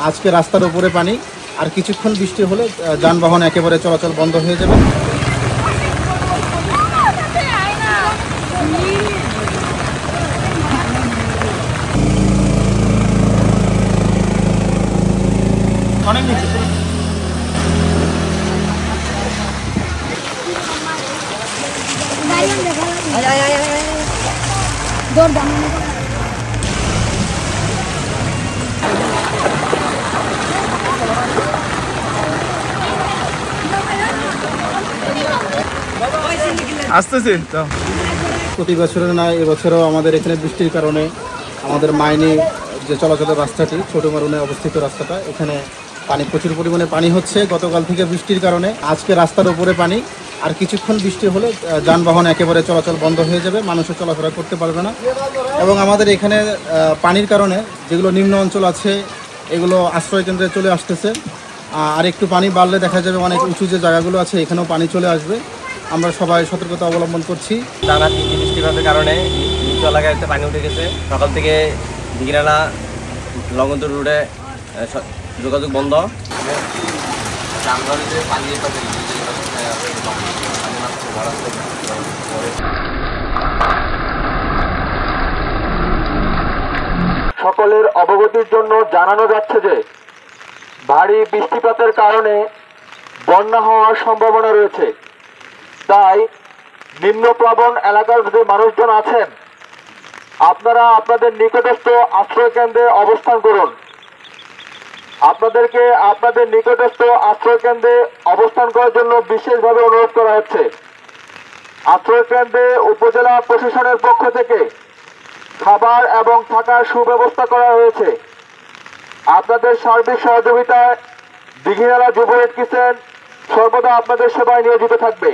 আজকে রাস্তার উপরে পানি, আর কিছুক্ষণ বৃষ্টি হলে যানবাহন একেবারে চলাচল বন্ধ হয়ে যাবে। অনেক নিচে আসতেছে তো। প্রতি বছরের না এবছরও আমাদের এখানে বৃষ্টির কারণে আমাদের মাইনি যে চলাচলের রাস্তাটি, ছোট মারুনে অবস্থিত রাস্তাটা, এখানে পানি প্রচুর পরিমাণে পানি হচ্ছে গতকাল থেকে বৃষ্টির কারণে। আজকে রাস্তার উপরে পানি, আর কিছুক্ষণ বৃষ্টি হলে যানবাহন একেবারে চলাচল বন্ধ হয়ে যাবে, মানুষও চলাফেরা করতে পারবে না। এবং আমাদের এখানে পানির কারণে যেগুলো নিম্ন অঞ্চল আছে এগুলো আশ্রয় কেন্দ্রে চলে আসতেছে। আর একটু পানি বাড়লে দেখা যাবে অনেক উঁচু যে জায়গাগুলো আছে এখানেও পানি চলে আসবে। আমরা সবাই সতর্কতা অবলম্বন করছি। টানা 3টি বৃষ্টিপাতের কারণে নিচু এলাকায় পানি উঠে গেছে। সকাল থেকে দিঘিনালা লঙ্গন্তর রোডে যোগাযোগ বন্ধ। সকলের অবগতির জন্য জানানো যাচ্ছে যে ভারী বৃষ্টিপাতের কারণে বন্যা হওয়ার সম্ভাবনা রয়েছে। তাই নিম্নপ্লাবন এলাকার যে মানুষজন আছেন, আপনারা আপনাদের নিকটস্থ আশ্রয় কেন্দ্রে অবস্থান করুন। আপনাদেরকে আপনাদের নিকটস্থ আশ্রয় কেন্দ্রে অবস্থান করার জন্য বিশেষভাবে অনুরোধ করা হচ্ছে। আশ্রয় কেন্দ্রে উপজেলা প্রশাসনের পক্ষ থেকে খাবার এবং থাকার সুব্যবস্থা করা হয়েছে। আপনাদের সার্বিক সহযোগিতায় দিঘিনালা যুব রেড কিচেন সর্বদা আপনাদের সেবায় নিয়োজিত থাকবে।